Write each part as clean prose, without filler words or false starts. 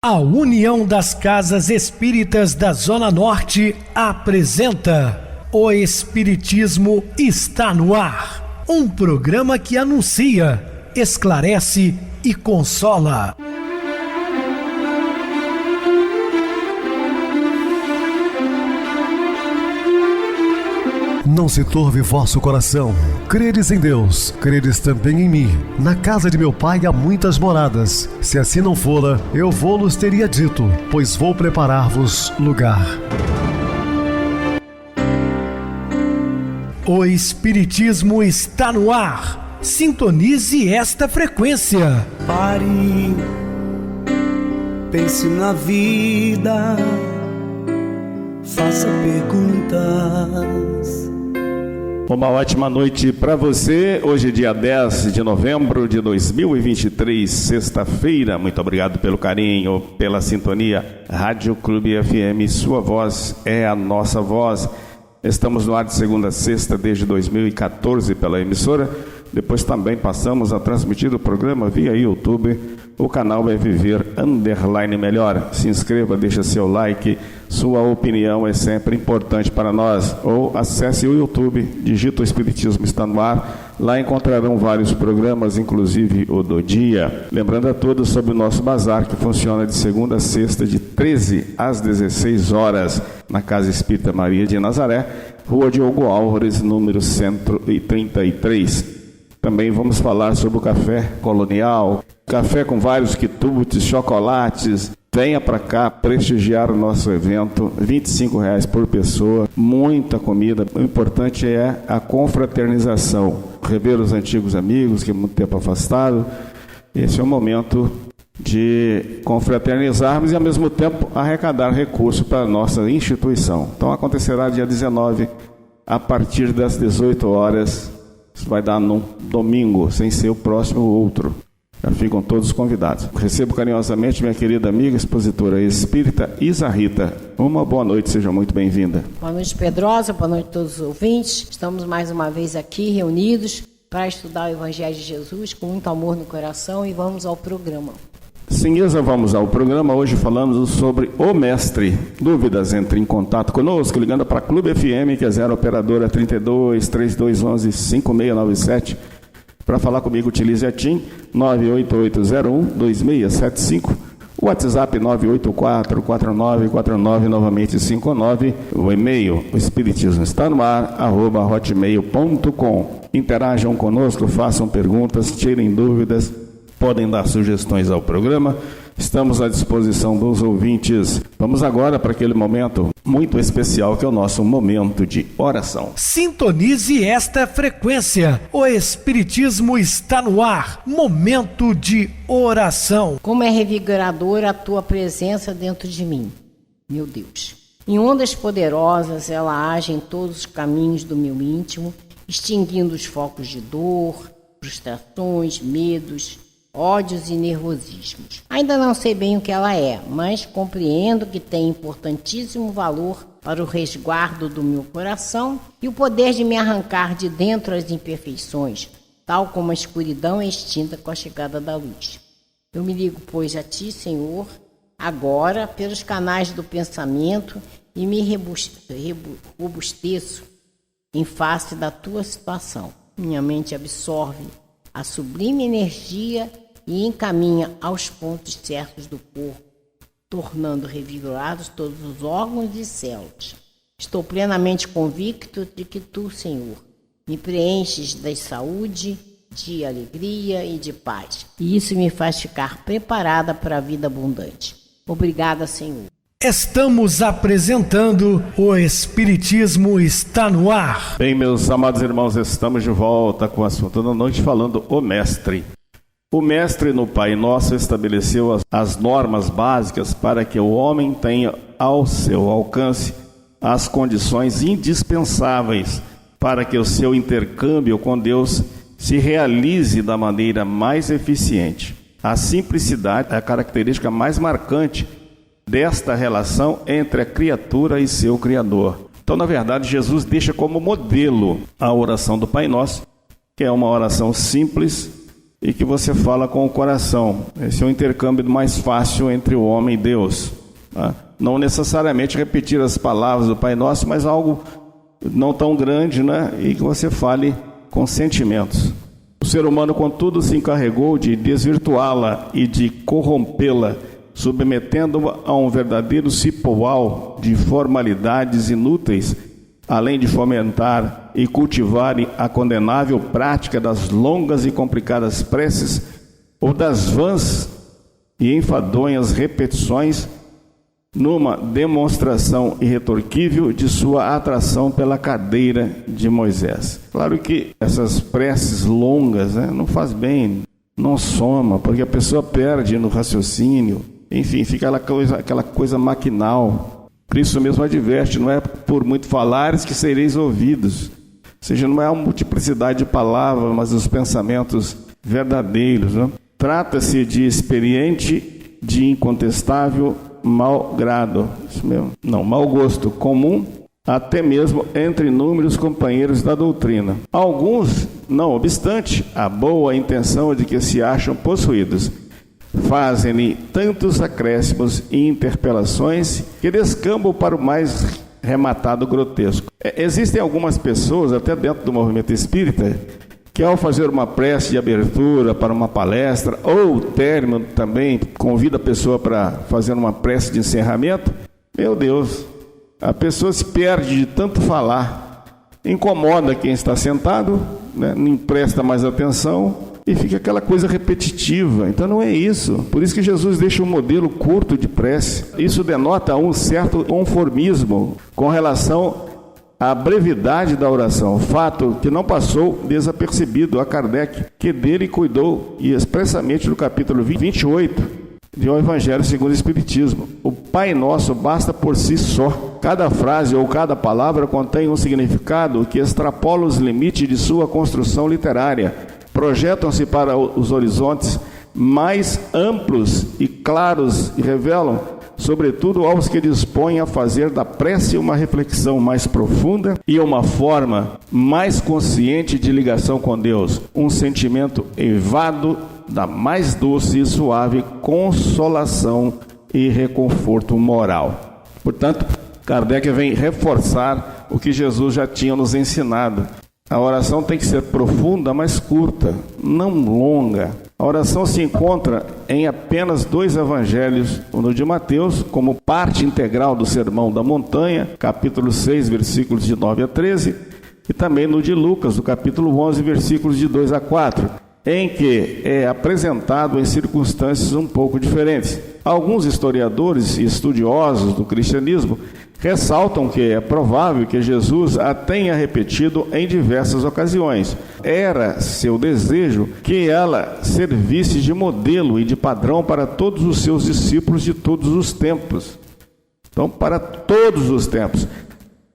A União das Casas Espíritas da Zona Norte apresenta O Espiritismo está no ar, um programa que anuncia, esclarece e consola. Não se turve vosso coração. Credes em Deus, credes também em mim. Na casa de meu pai há muitas moradas. Se assim não fora, eu vou-los teria dito, pois vou preparar-vos lugar. O Espiritismo está no ar. Sintonize esta frequência. Pare, pense na vida, faça perguntas. Uma ótima noite para você. Hoje, dia 10 de novembro de 2023, sexta-feira. Muito obrigado pelo carinho, pela sintonia. Rádio Clube FM, sua voz é a nossa voz. Estamos no ar de segunda a sexta desde 2014 pela emissora. Depois também passamos a transmitir o programa via YouTube. O canal é Viver _ Melhor. Se inscreva, deixa seu like. Sua opinião é sempre importante para nós. Ou acesse o YouTube, digita o Espiritismo está no ar. Lá encontrarão vários programas, inclusive o do dia. Lembrando a todos sobre o nosso bazar, que funciona de segunda a sexta, de 13 às 16 horas, na Casa Espírita Maria de Nazaré, Rua Diogo Álvares, número 133. Também vamos falar sobre o café colonial, café com vários quitutes, chocolates. Venha para cá prestigiar o nosso evento, R$25 por pessoa, muita comida. O importante é a confraternização, rever os antigos amigos que há muito tempo afastaram. Esse é o momento de confraternizarmos e ao mesmo tempo arrecadar recursos para a nossa instituição. Então acontecerá dia 19, a partir das 18 horas. Isso vai dar num domingo, sem ser o próximo outro. Já ficam todos convidados. Recebo carinhosamente minha querida amiga, expositora espírita Isa Rita. Uma boa noite, seja muito bem-vinda. Boa noite, Pedrosa, boa noite a todos os ouvintes. Estamos mais uma vez aqui reunidos para estudar o Evangelho de Jesus com muito amor no coração e vamos ao programa. Sim, Isa, vamos ao programa. Hoje falamos sobre o Mestre. Dúvidas, entre em contato conosco, ligando para a Clube FM, que é 0 operadora 32 3211 5697. Para falar comigo, utilize a TIM 98801-2675, o WhatsApp 984-4949, novamente 59, o e-mail, o espiritismo está no ar, @hotmail.com. Interajam conosco, façam perguntas, tirem dúvidas, podem dar sugestões ao programa. Estamos à disposição dos ouvintes. Vamos agora para aquele momento muito especial que é o nosso momento de oração. Sintonize esta frequência. O Espiritismo está no ar. Momento de oração. Como é revigoradora a tua presença dentro de mim, meu Deus. Em ondas poderosas ela age em todos os caminhos do meu íntimo, extinguindo os focos de dor, frustrações, medos, ódios e nervosismos. Ainda não sei bem o que ela é, mas compreendo que tem importantíssimo valor para o resguardo do meu coração e o poder de me arrancar de dentro as imperfeições, tal como a escuridão é extinta com a chegada da luz. Eu me ligo, pois, a Ti, Senhor, agora, pelos canais do pensamento e me robusteço em face da Tua situação. Minha mente absorve a sublime energia e encaminha aos pontos certos do corpo, tornando revigorados todos os órgãos e células. Estou plenamente convicto de que Tu, Senhor, me preenches de saúde, de alegria e de paz. E isso me faz ficar preparada para a vida abundante. Obrigada, Senhor. Estamos apresentando O Espiritismo está no ar. Bem, meus amados irmãos, estamos de volta com o assunto da noite falando o Mestre. O Mestre no Pai Nosso estabeleceu as normas básicas para que o homem tenha ao seu alcance as condições indispensáveis para que o seu intercâmbio com Deus se realize da maneira mais eficiente. A simplicidade é a característica mais marcante desta relação entre a criatura e seu Criador. Então, na verdade, Jesus deixa como modelo a oração do Pai Nosso, que é uma oração simples, e que você fala com o coração. Esse é o intercâmbio mais fácil entre o homem e Deus, tá? Não necessariamente repetir as palavras do Pai Nosso, mas algo não tão grande, né? E que você fale com sentimentos. O ser humano, contudo, se encarregou de desvirtuá-la e de corrompê-la, submetendo-a a um verdadeiro cipoal de formalidades inúteis, além de fomentar e cultivar a condenável prática das longas e complicadas preces ou das vãs e enfadonhas repetições, numa demonstração irretorquível de sua atração pela cadeira de Moisés. Claro que essas preces longas, né, não faz bem, não soma, porque a pessoa perde no raciocínio, enfim, fica aquela coisa maquinal. Cristo mesmo adverte: não é por muito falares que sereis ouvidos. Ou seja, não é a multiplicidade de palavras, mas os pensamentos verdadeiros, né? Trata-se de experiente, de incontestável mau grado, isso mesmo, não, mau gosto comum, até mesmo entre inúmeros companheiros da doutrina. Alguns, não obstante a boa intenção de que se acham possuídos, fazem-lhe tantos acréscimos e interpelações que descambam para o mais rematado grotesco. Existem algumas pessoas, até dentro do movimento espírita, que ao fazer uma prece de abertura para uma palestra, ou término também, convida a pessoa para fazer uma prece de encerramento, meu Deus, a pessoa se perde de tanto falar, incomoda quem está sentado, né, não presta mais atenção e fica aquela coisa repetitiva. Então não é isso. Por isso que Jesus deixa um modelo curto de prece. Isso denota um certo conformismo com relação a brevidade da oração, fato que não passou desapercebido a Kardec, que dele cuidou, e expressamente no capítulo 28 de O Evangelho segundo o Espiritismo. O Pai Nosso basta por si só. Cada frase ou cada palavra contém um significado que extrapola os limites de sua construção literária. Projetam-se para os horizontes mais amplos e claros e revelam, sobretudo aos que dispõem a fazer da prece uma reflexão mais profunda e uma forma mais consciente de ligação com Deus, um sentimento eivado da mais doce e suave consolação e reconforto moral. Portanto, Kardec vem reforçar o que Jesus já tinha nos ensinado. A oração tem que ser profunda, mas curta, não longa. A oração se encontra em apenas 2 evangelhos, no de Mateus, como parte integral do Sermão da Montanha, capítulo 6, versículos de 9 a 13, e também no de Lucas, do capítulo 11, versículos de 2 a 4, em que é apresentado em circunstâncias um pouco diferentes. Alguns historiadores e estudiosos do cristianismo ressaltam que é provável que Jesus a tenha repetido em diversas ocasiões. Era seu desejo que ela servisse de modelo e de padrão para todos os seus discípulos de todos os tempos. Então, para todos os tempos.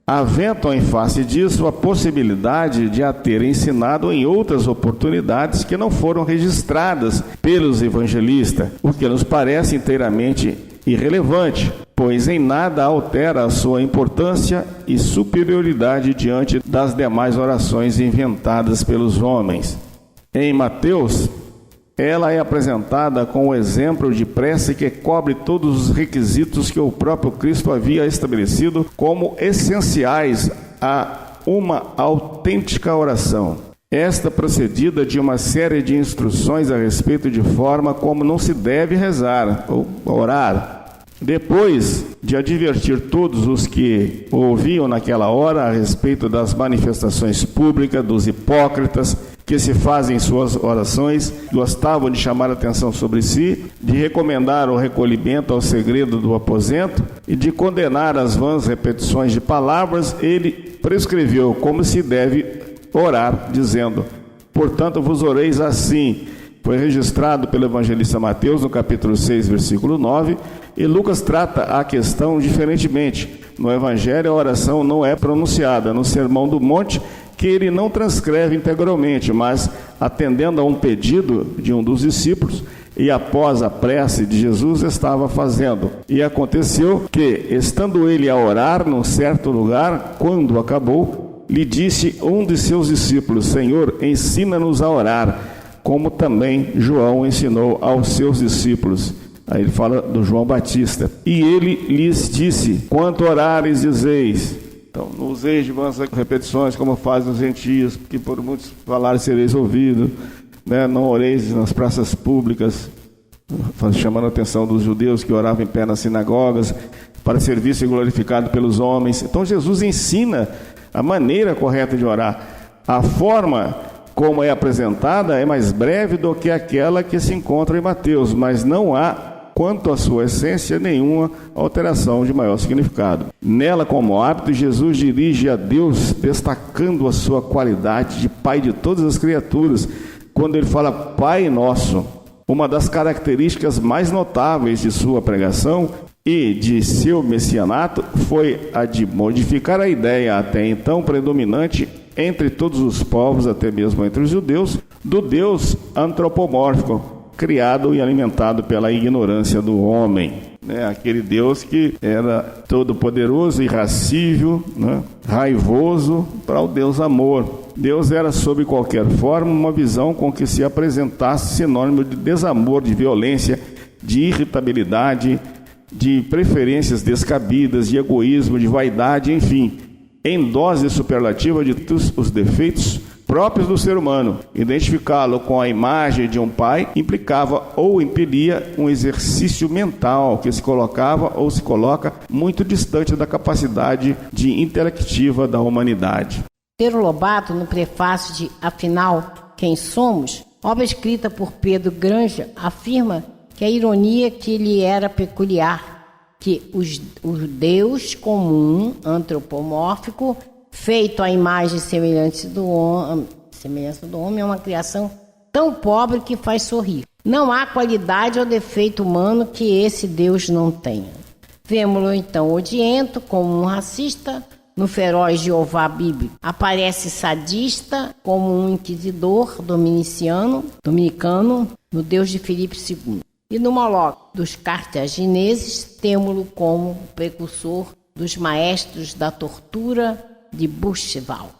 Aventam em face disso a possibilidade de a ter ensinado em outras oportunidades que não foram registradas pelos evangelistas, o que nos parece inteiramente irrelevante, pois em nada altera a sua importância e superioridade diante das demais orações inventadas pelos homens. Em Mateus, ela é apresentada com o exemplo de prece que cobre todos os requisitos que o próprio Cristo havia estabelecido como essenciais a uma autêntica oração. Esta procedida de uma série de instruções a respeito de forma como não se deve rezar ou orar. Depois de advertir todos os que ouviam naquela hora a respeito das manifestações públicas dos hipócritas que se fazem suas orações, gostavam de chamar a atenção sobre si, de recomendar o recolhimento ao segredo do aposento e de condenar as vãs repetições de palavras, ele prescreveu como se deve orar, dizendo: portanto vos oreis assim. Foi registrado pelo evangelista Mateus no capítulo 6, versículo 9, e Lucas trata a questão diferentemente. No evangelho a oração não é pronunciada. No Sermão do Monte, que ele não transcreve integralmente, mas atendendo a um pedido de um dos discípulos, e após a prece de Jesus estava fazendo. E aconteceu que, estando ele a orar num certo lugar, quando acabou, lhe disse um de seus discípulos: Senhor, ensina-nos a orar, como também João ensinou aos seus discípulos. Aí ele fala do João Batista. E ele lhes disse: quanto orares, dizeis. Então, não useis de vãs repetições, como fazem os gentios, que por muitos falares sereis ouvidos, né? Não oreis nas praças públicas, chamando a atenção dos judeus que oravam em pé nas sinagogas, para ser visto e glorificado pelos homens. Então, Jesus ensina a maneira correta de orar. A forma como é apresentada é mais breve do que aquela que se encontra em Mateus, mas não há, quanto à sua essência, nenhuma alteração de maior significado. Nela, como hábito, Jesus dirige a Deus, destacando a sua qualidade de Pai de todas as criaturas, quando ele fala Pai Nosso. Uma das características mais notáveis de sua pregação e de seu messianato foi a de modificar a ideia até então predominante entre todos os povos, até mesmo entre os judeus, do Deus antropomórfico, criado e alimentado pela ignorância do homem, né? Aquele Deus que era todo-poderoso, irracível, né? Raivoso, para o Deus amor. Deus era, sob qualquer forma, uma visão com que se apresentasse sinônimo de desamor, de violência, de irritabilidade, de preferências descabidas, de egoísmo, de vaidade, enfim, em dose superlativa de todos os defeitos próprios do ser humano. Identificá-lo com a imagem de um pai implicava ou impelia um exercício mental que se colocava ou se coloca muito distante da capacidade de intelectiva da humanidade. Monteiro Lobato, no prefácio de Afinal, Quem Somos?, obra escrita por Pedro Granja, afirma que a ironia que lhe era peculiar, que o Deus comum, antropomórfico, feito à imagem e semelhança do homem, é uma criação tão pobre que faz sorrir. Não há qualidade ou defeito humano que esse Deus não tenha. Vemo-lo então odiento, como um racista, no feroz Jeová bíblico. Aparece sadista, como um inquisidor dominicano, no Deus de Filipe II. E no Moloque dos cartagineses, temo-lo como o precursor dos maestros da tortura de Buchenwald.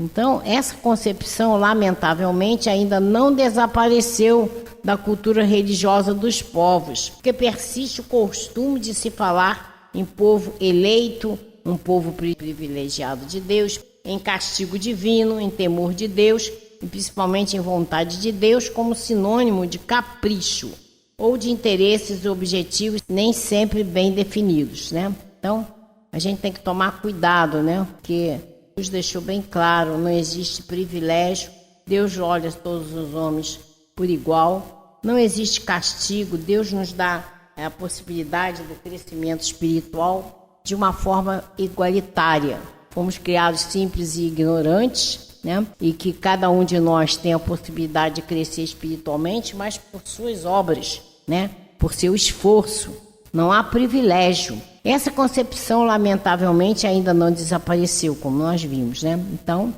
Então, essa concepção, lamentavelmente, ainda não desapareceu da cultura religiosa dos povos, porque persiste o costume de se falar em povo eleito, um povo privilegiado de Deus, em castigo divino, em temor de Deus e principalmente em vontade de Deus, como sinônimo de capricho ou de interesses objetivos nem sempre bem definidos, né? Então, a gente tem que tomar cuidado, né? Porque Deus deixou bem claro, não existe privilégio, Deus olha todos os homens por igual, não existe castigo, Deus nos dá a possibilidade do crescimento espiritual de uma forma igualitária. Fomos criados simples e ignorantes, né? E que cada um de nós tem a possibilidade de crescer espiritualmente, mas por suas obras, né? Por seu esforço. Não há privilégio. Essa concepção, lamentavelmente, ainda não desapareceu, como nós vimos, né? Então,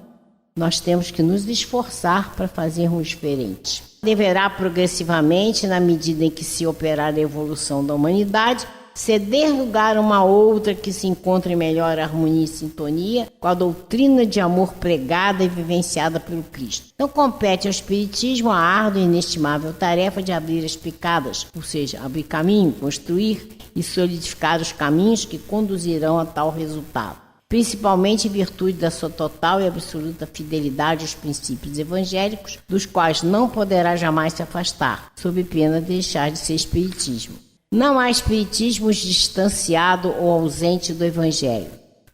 nós temos que nos esforçar para fazermos diferente. Deverá progressivamente, na medida em que se operar a evolução da humanidade, ceder lugar a uma outra que se encontre em melhor harmonia e sintonia com a doutrina de amor pregada e vivenciada pelo Cristo. Então compete ao Espiritismo a árdua e inestimável tarefa de abrir as picadas, ou seja, abrir caminho, construir e solidificar os caminhos que conduzirão a tal resultado, principalmente em virtude da sua total e absoluta fidelidade aos princípios evangélicos, dos quais não poderá jamais se afastar, sob pena de deixar de ser Espiritismo. Não há espiritismo distanciado ou ausente do Evangelho.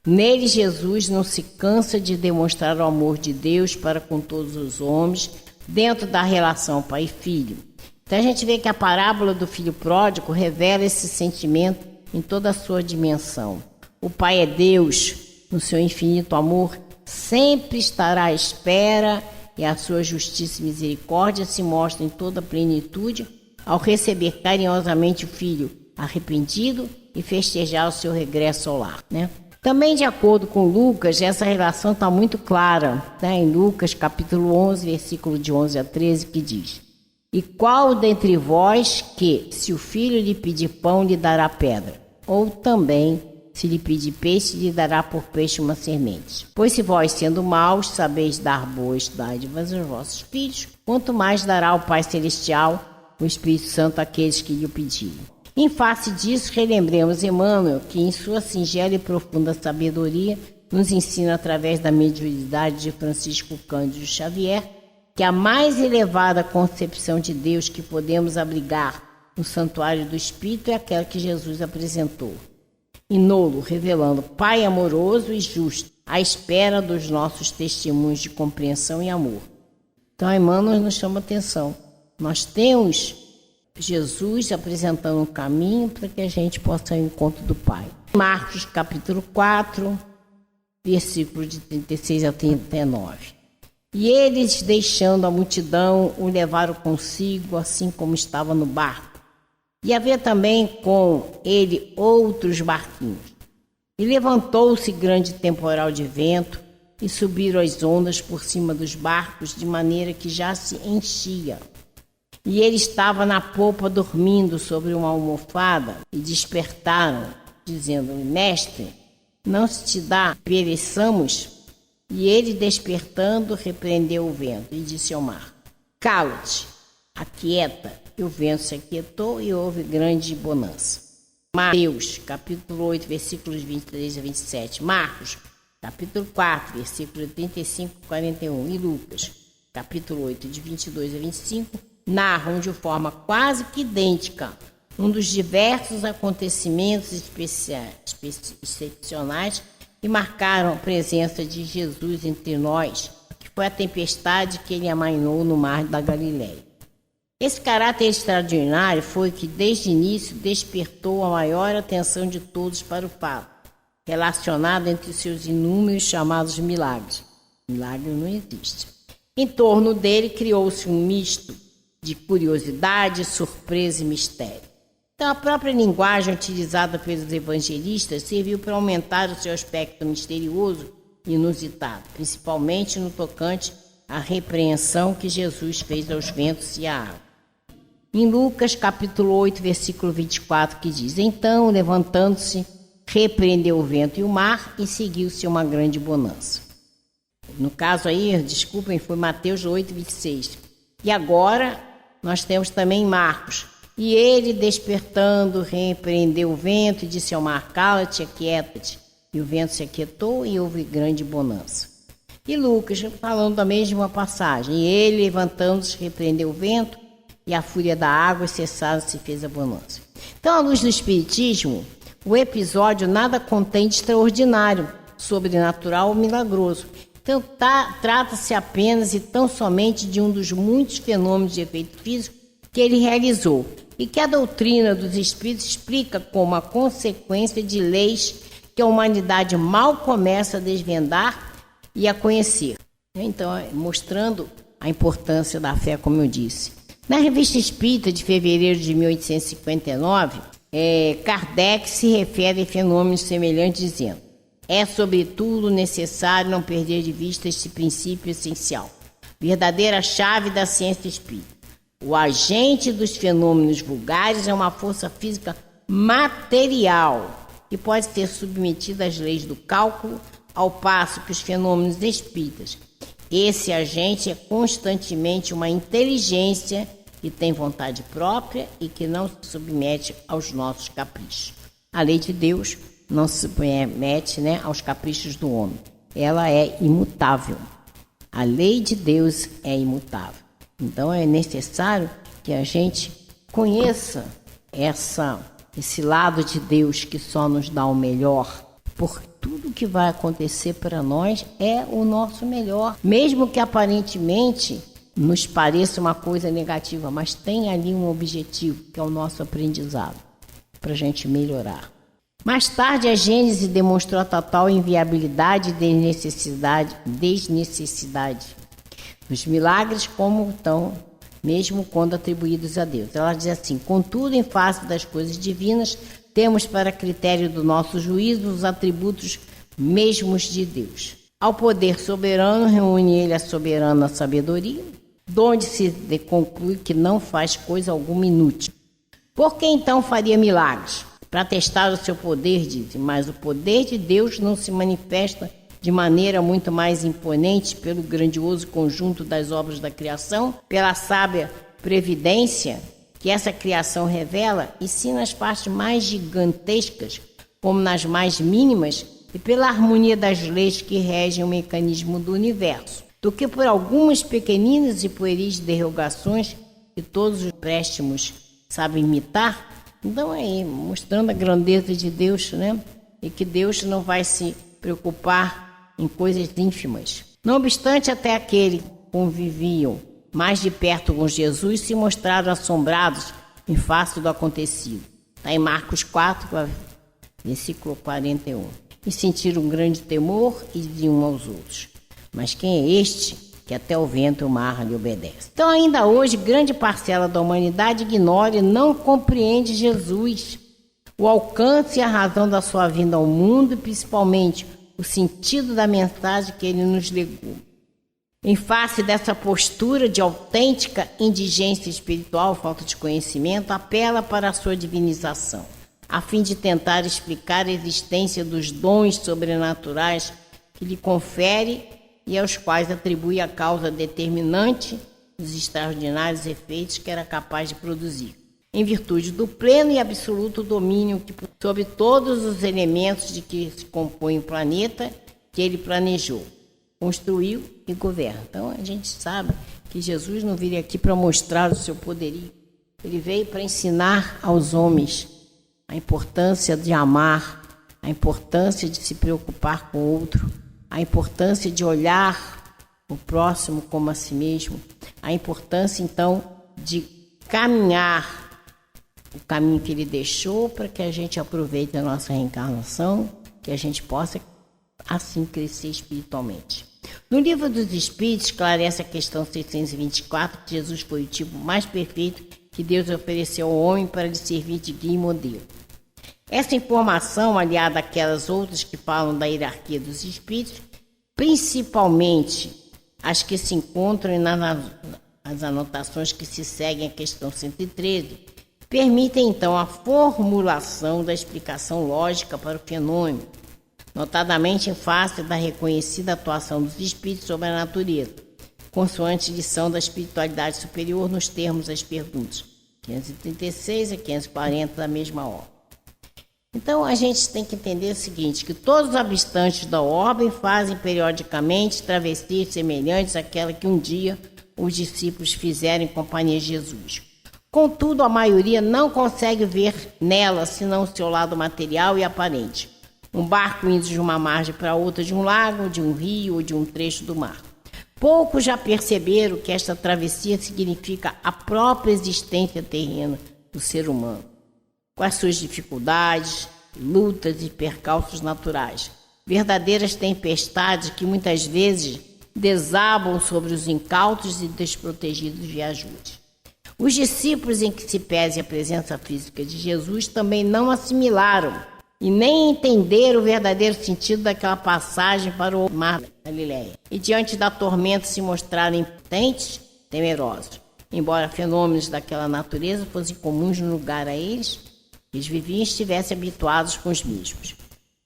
Nele, Jesus não se cansa de demonstrar o amor de Deus para com todos os homens, dentro da relação pai e filho. Então a gente vê que a parábola do filho pródigo revela esse sentimento em toda a sua dimensão. O Pai é Deus, no seu infinito amor, sempre estará à espera e a sua justiça e misericórdia se mostram em toda a plenitude ao receber carinhosamente o filho arrependido e festejar o seu regresso ao lar, né? Também, de acordo com Lucas, essa relação está muito clara, né? Em Lucas, capítulo 11, versículo de 11 a 13, que diz: E qual dentre vós que, se o filho lhe pedir pão, lhe dará pedra? Ou também, Se lhe pedir peixe, lhe dará por peixe uma semente. Pois se vós, sendo maus, sabeis dar boas dádivas aos vossos filhos, quanto mais dará o Pai Celestial, o Espírito Santo, àqueles que lhe o pedirem. Em face disso, relembremos Emmanuel, que em sua singela e profunda sabedoria, nos ensina através da mediunidade de Francisco Cândido Xavier, que a mais elevada concepção de Deus que podemos abrigar no santuário do Espírito é aquela que Jesus apresentou. E nolo, revelando Pai amoroso e justo, à espera dos nossos testemunhos de compreensão e amor. Então, Emmanuel nos chama a atenção. Nós temos Jesus apresentando um caminho para que a gente possa ir ao encontro do Pai. Marcos capítulo 4, versículos de 36 a 39. E eles, deixando a multidão, o levaram consigo, assim como estava no barco. E havia também com ele outros barquinhos. E levantou-se grande temporal de vento, e subiram as ondas por cima dos barcos, de maneira que já se enchia. E ele estava na popa dormindo sobre uma almofada, e despertaram, dizendo: Mestre, não se te dá, pereçamos? E ele, despertando, repreendeu o vento e disse ao mar: Cala-te, aquieta. E o vento se aquietou e houve grande bonança. Mateus, capítulo 8, versículos 23 a 27. Marcos, capítulo 4, versículos 35 a 41. E Lucas, capítulo 8, de 22 a 25, narram de forma quase que idêntica um dos diversos acontecimentos excepcionais que marcaram a presença de Jesus entre nós, que foi a tempestade que ele amainou no mar da Galileia. Esse caráter extraordinário foi que, desde o início, despertou a maior atenção de todos para o fato, relacionado entre seus inúmeros chamados milagres. Milagre não existe. Em torno dele criou-se um misto de curiosidade, surpresa e mistério. Então, a própria linguagem utilizada pelos evangelistas serviu para aumentar o seu aspecto misterioso e inusitado, principalmente no tocante à repreensão que Jesus fez aos ventos e à água. Em Lucas, capítulo 8, versículo 24, que diz: Então, levantando-se, repreendeu o vento e o mar e seguiu-se uma grande bonança. No caso aí, desculpem, foi Mateus 8, 26. E agora, nós temos também Marcos. E ele, despertando, repreendeu o vento e disse ao mar: Cala-te, aquieta-te. E o vento se aquietou e houve grande bonança. E Lucas, falando da mesma passagem: E ele, levantando-se, repreendeu o vento e a fúria da água cessada, se fez a bonança. Então, à luz do Espiritismo, o episódio nada contém de extraordinário, sobrenatural ou milagroso. Então, trata-se apenas e tão somente de um dos muitos fenômenos de efeito físico que ele realizou e que a doutrina dos Espíritos explica como a consequência de leis que a humanidade mal começa a desvendar e a conhecer. Então, mostrando a importância da fé, como eu disse. Na Revista Espírita de fevereiro de 1859, Kardec se refere a fenômenos semelhantes, dizendo: É, sobretudo, necessário não perder de vista este princípio essencial, verdadeira chave da ciência espírita. O agente dos fenômenos vulgares é uma força física material que pode ser submetida às leis do cálculo, ao passo que os fenômenos espíritas, esse agente é constantemente uma inteligência que tem vontade própria e que não se submete aos nossos caprichos. A lei de Deus não se submete, aos caprichos do homem. Ela é imutável. A lei de Deus é imutável. Então é necessário que a gente conheça esse lado de Deus que só nos dá o melhor, porque tudo que vai acontecer para nós é o nosso melhor, mesmo que aparentemente nos pareça uma coisa negativa, mas tem ali um objetivo, que é o nosso aprendizado, para a gente melhorar. Mais tarde, a Gênese demonstrou a total inviabilidade e desnecessidade dos milagres, como estão, mesmo quando atribuídos a Deus. Ela diz assim: Contudo, em face das coisas divinas, temos para critério do nosso juízo os atributos mesmos de Deus. Ao poder soberano, reúne ele a soberana sabedoria, donde se conclui que não faz coisa alguma inútil. Por que então faria milagres? para testar o seu poder, dizem, mas o poder de Deus não se manifesta de maneira muito mais imponente pelo grandioso conjunto das obras da criação, pela sábia previdência que essa criação revela, e sim nas partes mais gigantescas, como nas mais mínimas, e pela harmonia das leis que regem o mecanismo do universo, do que por algumas pequeninas e pueris derrogações que todos os préstimos sabem imitar. Então aí, mostrando a grandeza de Deus, né? E que Deus não vai se preocupar em coisas ínfimas. Não obstante, até aqueles que conviviam mais de perto com Jesus se mostraram assombrados em face do acontecido. Está em Marcos 4, versículo 41. E sentiram um grande temor e diziam uns aos outros: mas quem é este que até o vento e o mar lhe obedece? Então ainda hoje grande parcela da humanidade ignora e não compreende Jesus, o alcance e a razão da sua vinda ao mundo e principalmente o sentido da mensagem que ele nos legou. Em face dessa postura de autêntica indigência espiritual, falta de conhecimento, apela para a sua divinização, a fim de tentar explicar a existência dos dons sobrenaturais que lhe confere e aos quais atribui a causa determinante dos extraordinários efeitos que era capaz de produzir, em virtude do pleno e absoluto domínio sobre todos os elementos de que se compõe o planeta que ele planejou, construiu e governa. Então a gente sabe que Jesus não veio aqui para mostrar o seu poderio, ele veio para ensinar aos homens a importância de amar, a importância de se preocupar com o outro, a importância de olhar o próximo como a si mesmo, a importância então de caminhar o caminho que ele deixou para que a gente aproveite a nossa reencarnação, que a gente possa assim crescer espiritualmente. No Livro dos Espíritos esclarece a questão 624 que Jesus foi o tipo mais perfeito que Deus ofereceu ao homem para lhe servir de guia e modelo. Essa informação, aliada àquelas outras que falam da hierarquia dos espíritos, principalmente as que se encontram nas anotações que se seguem à questão 113, permitem então a formulação da explicação lógica para o fenômeno, notadamente em face da reconhecida atuação dos espíritos sobre a natureza, consoante lição da espiritualidade superior nos termos das perguntas 536 a 540 da mesma ordem. Então a gente tem que entender o seguinte, que todos os habitantes da orbe fazem periodicamente travessias semelhantes àquela que um dia os discípulos fizeram em companhia de Jesus. Contudo, a maioria não consegue ver nela senão o seu lado material e aparente. Um barco indo de uma margem para outra de um lago, de um rio ou de um trecho do mar. Poucos já perceberam que esta travessia significa a própria existência terrena do ser humano, com as suas dificuldades, lutas e percalços naturais, verdadeiras tempestades que muitas vezes desabam sobre os incautos e desprotegidos viajantes. Os discípulos, em que se pese a presença física de Jesus, também não assimilaram e nem entenderam o verdadeiro sentido daquela passagem para o mar da Galileia. E diante da tormenta se mostraram impotentes, temerosos. Embora fenômenos daquela natureza fossem comuns no lugar a eles viviam e estivessem habituados com os mesmos.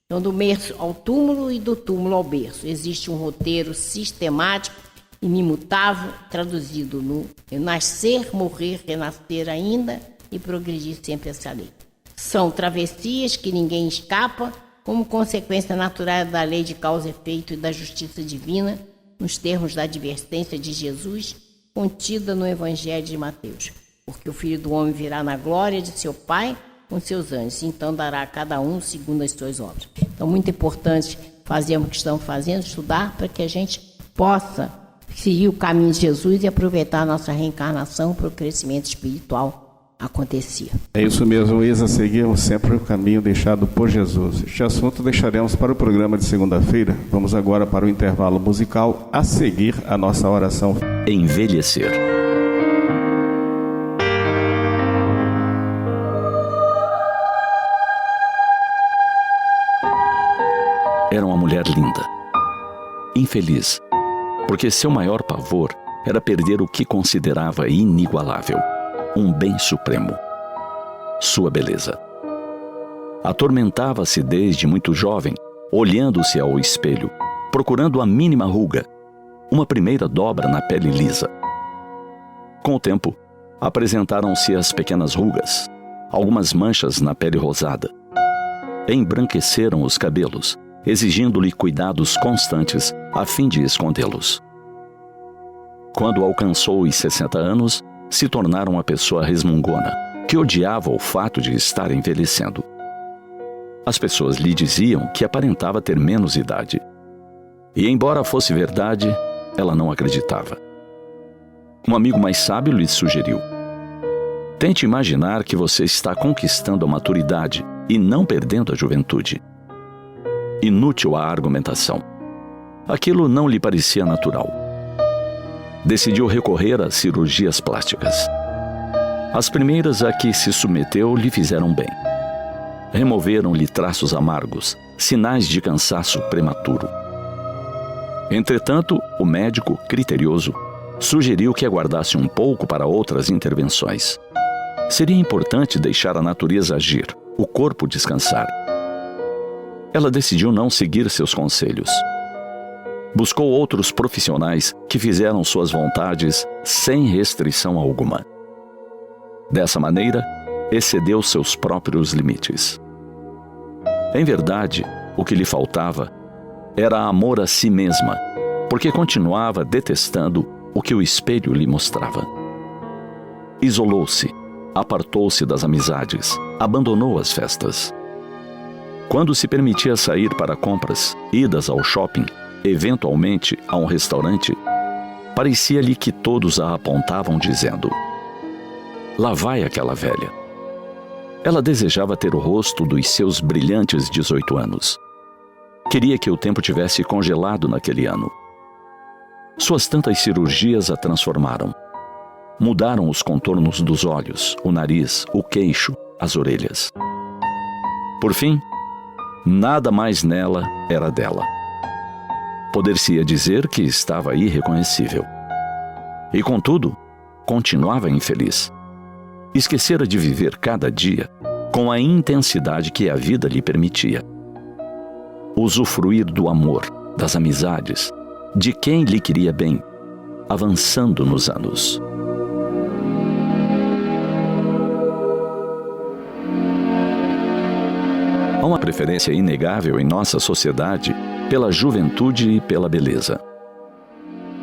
Então, do berço ao túmulo e do túmulo ao berço, existe um roteiro sistemático e imutável, traduzido no nascer, morrer, renascer ainda e progredir sempre essa lei. São travessias que ninguém escapa, como consequência natural da lei de causa e efeito e da justiça divina, nos termos da advertência de Jesus, contida no Evangelho de Mateus. Porque o Filho do Homem virá na glória de seu Pai com seus anjos, então dará a cada um segundo as suas obras. Então, muito importante fazermos o que estamos fazendo, estudar para que a gente possa seguir o caminho de Jesus e aproveitar a nossa reencarnação para o crescimento espiritual acontecer. É isso mesmo, Isa, seguimos sempre o caminho deixado por Jesus. Este assunto deixaremos para o programa de segunda-feira. Vamos agora para o intervalo musical, a seguir a nossa oração. Envelhecer. Era uma mulher linda, infeliz, porque seu maior pavor era perder o que considerava inigualável, um bem supremo, sua beleza. Atormentava-se desde muito jovem, olhando-se ao espelho, procurando a mínima ruga, uma primeira dobra na pele lisa. Com o tempo, apresentaram-se as pequenas rugas, algumas manchas na pele rosada. Embranqueceram os cabelos, exigindo-lhe cuidados constantes a fim de escondê-los. Quando alcançou os 60 anos, se tornara uma pessoa resmungona, que odiava o fato de estar envelhecendo. As pessoas lhe diziam que aparentava ter menos idade. E, embora fosse verdade, ela não acreditava. Um amigo mais sábio lhe sugeriu: tente imaginar que você está conquistando a maturidade e não perdendo a juventude. Inútil a argumentação. Aquilo não lhe parecia natural. Decidiu recorrer a cirurgias plásticas. As primeiras a que se submeteu lhe fizeram bem. Removeram-lhe traços amargos, sinais de cansaço prematuro. Entretanto, o médico, criterioso, sugeriu que aguardasse um pouco para outras intervenções. Seria importante deixar a natureza agir, o corpo descansar. Ela decidiu não seguir seus conselhos. Buscou outros profissionais que fizeram suas vontades sem restrição alguma. Dessa maneira, excedeu seus próprios limites. Em verdade, o que lhe faltava era amor a si mesma, porque continuava detestando o que o espelho lhe mostrava. Isolou-se, apartou-se das amizades, abandonou as festas. Quando se permitia sair para compras, idas ao shopping, eventualmente a um restaurante, parecia-lhe que todos a apontavam dizendo: lá vai aquela velha. Ela desejava ter o rosto dos seus brilhantes 18 anos. Queria que o tempo tivesse congelado naquele ano. Suas tantas cirurgias a transformaram. Mudaram os contornos dos olhos, o nariz, o queixo, as orelhas. Por fim, nada mais nela era dela. Poder-se-ia dizer que estava irreconhecível. E, contudo, continuava infeliz. Esquecera de viver cada dia com a intensidade que a vida lhe permitia. Usufruir do amor, das amizades, de quem lhe queria bem, avançando nos anos. Há uma preferência inegável em nossa sociedade pela juventude e pela beleza.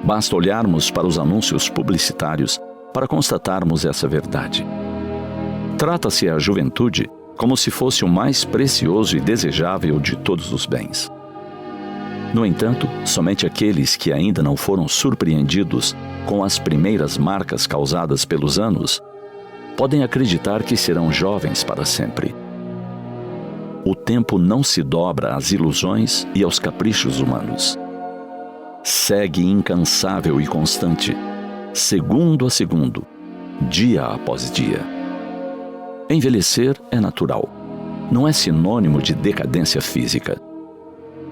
Basta olharmos para os anúncios publicitários para constatarmos essa verdade. Trata-se a juventude como se fosse o mais precioso e desejável de todos os bens. No entanto, somente aqueles que ainda não foram surpreendidos com as primeiras marcas causadas pelos anos podem acreditar que serão jovens para sempre. O tempo não se dobra às ilusões e aos caprichos humanos. Segue incansável e constante, segundo a segundo, dia após dia. Envelhecer é natural, não é sinônimo de decadência física.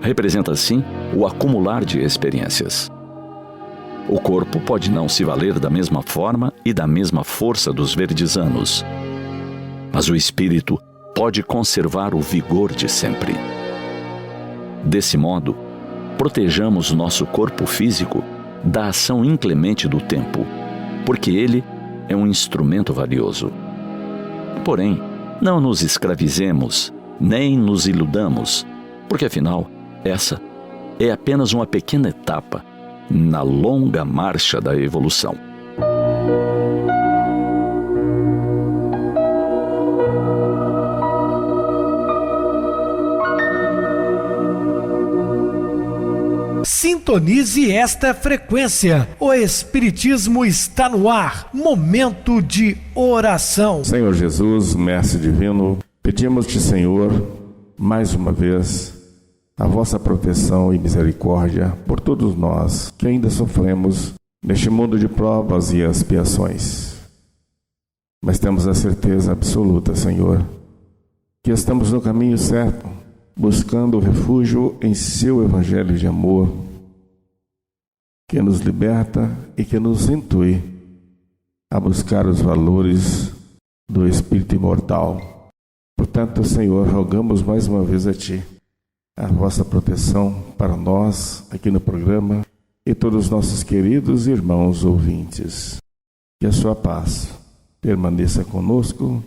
Representa, sim, o acumular de experiências. O corpo pode não se valer da mesma forma e da mesma força dos verdes anos, mas o espírito pode conservar o vigor de sempre. Desse modo, protejamos nosso corpo físico da ação inclemente do tempo, porque ele é um instrumento valioso. Porém, não nos escravizemos, nem nos iludamos, porque afinal, essa é apenas uma pequena etapa na longa marcha da evolução. Sintonize esta frequência. O Espiritismo está no ar. Momento de oração. Senhor Jesus, Mestre Divino, pedimos-te, Senhor, mais uma vez, a vossa proteção e misericórdia por todos nós que ainda sofremos neste mundo de provas e expiações. Mas temos a certeza absoluta, Senhor, que estamos no caminho certo, buscando o refúgio em seu Evangelho de amor, que nos liberta e que nos intui a buscar os valores do Espírito imortal. Portanto, Senhor, rogamos mais uma vez a Ti a vossa proteção para nós aqui no programa e todos os nossos queridos irmãos ouvintes. Que a sua paz permaneça conosco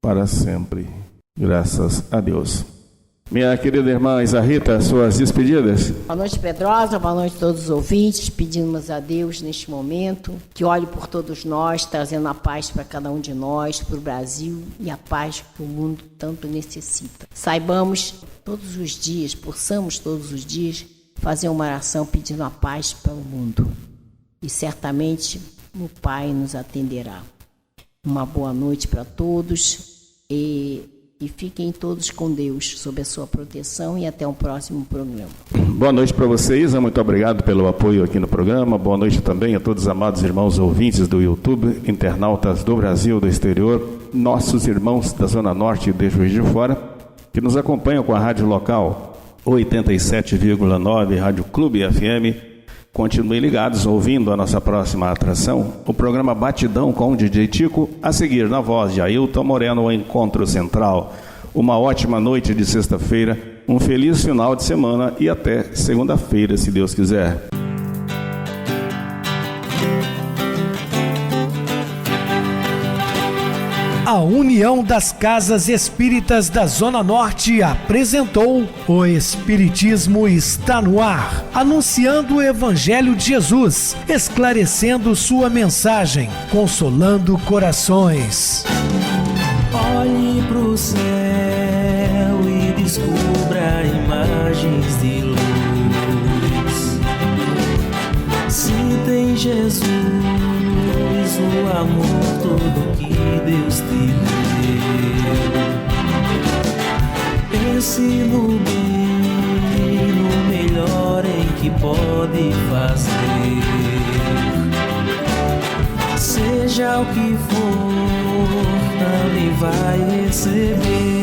para sempre. Graças a Deus. Minha querida irmã Isa Rita, suas despedidas. Boa noite, Pedrosa. Boa noite a todos os ouvintes. Pedimos a Deus neste momento que olhe por todos nós, trazendo a paz para cada um de nós, para o Brasil e a paz que o mundo tanto necessita. Saibamos todos os dias, possamos todos os dias fazer uma oração pedindo a paz para o mundo. E certamente o Pai nos atenderá. Uma boa noite para todos e fiquem todos com Deus, sob a sua proteção, e até o próximo programa. Boa noite para você, Isa. Muito obrigado pelo apoio aqui no programa. Boa noite também a todos os amados irmãos ouvintes do YouTube, internautas do Brasil, do exterior, nossos irmãos da Zona Norte e de Juiz de Fora, que nos acompanham com a rádio local 87,9 Rádio Clube FM. Continuem ligados, ouvindo a nossa próxima atração, o programa Batidão com o DJ Tico, a seguir na voz de Ailton Moreno, o Encontro Central. Uma ótima noite de sexta-feira, um feliz final de semana e até segunda-feira, se Deus quiser. A União das Casas Espíritas da Zona Norte apresentou O Espiritismo Está no Ar, anunciando o Evangelho de Jesus, esclarecendo sua mensagem, consolando corações. Olhe pro céu e descubra imagens de luz. Se tem Jesus, o amor todo que Deus te deu. Pense no bem, no melhor em que pode fazer. Seja o que for, também vai receber.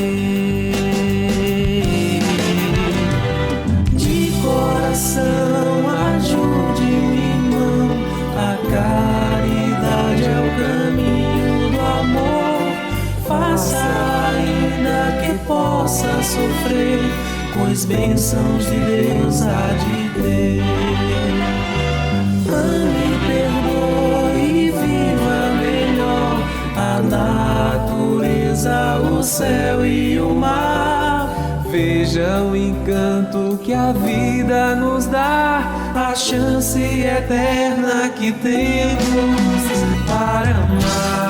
De coração, ajude o irmão, a caridade é o caminho do amor. Faça ainda que possa sofrer, pois bênçãos de Deus há de ter. Ame, perdoe e viva melhor a natureza, o céu e o mar. Veja o encanto que a vida nos dá, a chance eterna que temos para amar.